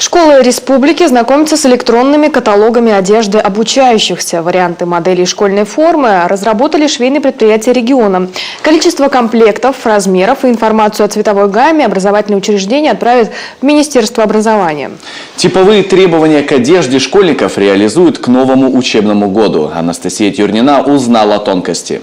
Школы республики знакомятся с электронными каталогами одежды обучающихся. Варианты моделей школьной формы разработали швейные предприятия региона. Количество комплектов, размеров и информацию о цветовой гамме образовательные учреждения отправят в Министерство образования. Типовые требования к одежде школьников реализуют к новому учебному году. Анастасия Тюрнина узнала тонкости.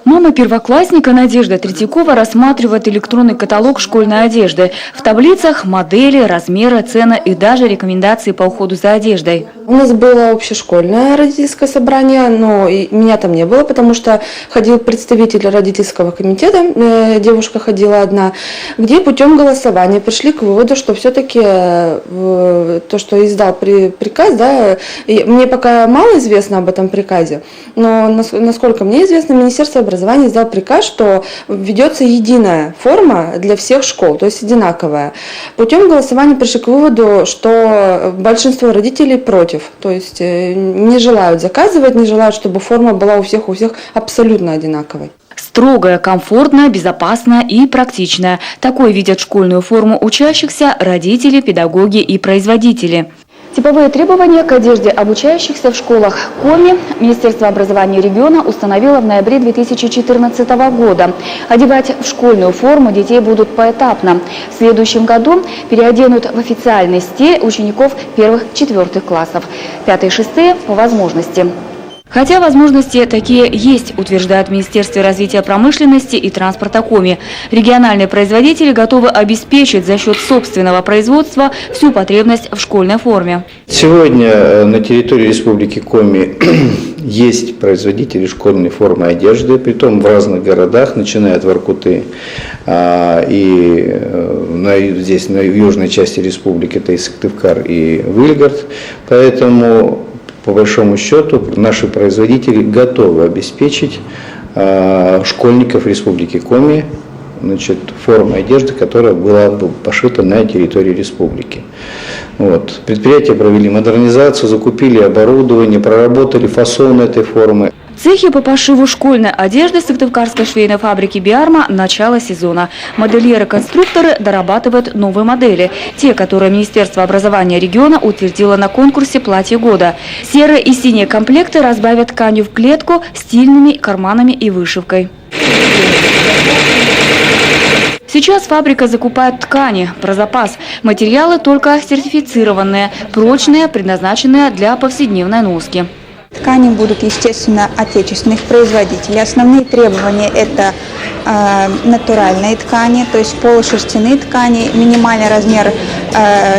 Мама первоклассника Надежда Третьякова рассматривает электронный каталог школьной одежды. В таблицах модели, размеры, цены и даже рекомендации по уходу за одеждой. У нас было общешкольное родительское собрание, но меня там не было, потому что ходил представитель родительского комитета, девушка ходила одна, где путем голосования пришли к выводу, что все-таки то, что издал приказ, да, мне пока мало известно об этом приказе, но насколько мне известно, Министерство образования издал приказ, что введется единая форма для всех школ, то есть одинаковая. Путем голосования пришли к выводу, что большинство родителей против, то есть не желают заказывать, не желают, чтобы форма была у всех абсолютно одинаковой. Строгая, комфортная, безопасная и практичная. Такой видят школьную форму учащихся родители, педагоги и производители. Типовые требования к одежде обучающихся в школах КОМИ Министерство образования региона установило в ноябре 2014 года. Одевать в школьную форму детей будут поэтапно. В следующем году переоденут в официальный стиль учеников 1-4 классов, 5-6 по возможности. Хотя возможности такие есть, утверждают в Министерстве развития промышленности и транспорта КОМИ. Региональные производители готовы обеспечить за счет собственного производства всю потребность в школьной форме. Сегодня на территории Республики Коми есть производители школьной формы одежды, притом в разных городах, начиная от Воркуты и здесь в южной части республики, это и Сыктывкар, и Вильгард. Поэтому по большому счету наши производители готовы обеспечить школьников Республики Коми формой одежды, которая была бы пошита на территории республики. Предприятия провели модернизацию, закупили оборудование, проработали фасон этой формы. Цехи по пошиву школьной одежды Сыктывкарской швейной фабрики «Биарма» – начало сезона. Модельеры-конструкторы дорабатывают новые модели. Те, которые Министерство образования региона утвердило на конкурсе «Платье года». Серые и синие комплекты разбавят тканью в клетку, стильными карманами и вышивкой. Сейчас фабрика закупает ткани про запас. Материалы только сертифицированные, прочные, предназначенные для повседневной носки. Ткани будут, естественно, отечественных производителей. Основные требования – это натуральные ткани, то есть полушерстяные ткани. Минимальный размер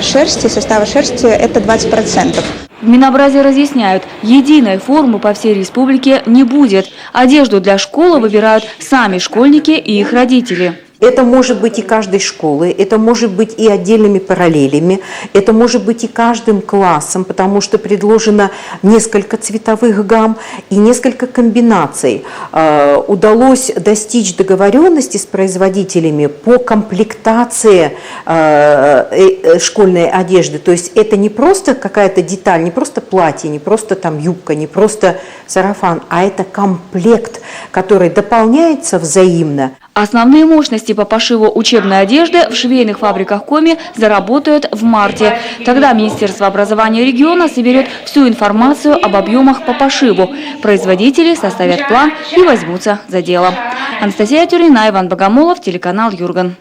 шерсти, состава шерсти – это 20%. В Минобразе разъясняют, единой формы по всей республике не будет. Одежду для школы выбирают сами школьники и их родители. Это может быть и каждой школой, это может быть и отдельными параллелями, это может быть и каждым классом, потому что предложено несколько цветовых гамм и несколько комбинаций. Удалось достичь договоренности с производителями по комплектации школьной одежды. То есть это не просто какая-то деталь, не просто платье, не просто там юбка, не просто сарафан, а это комплект, который дополняется взаимно. Основные мощности по пошиву учебной одежды в швейных фабриках КОМИ заработают в марте. Тогда Министерство образования региона соберет всю информацию об объемах по пошиву. Производители составят план и возьмутся за дело. Анастасия Тюрнина, Иван Богомолов, телеканал Юрган.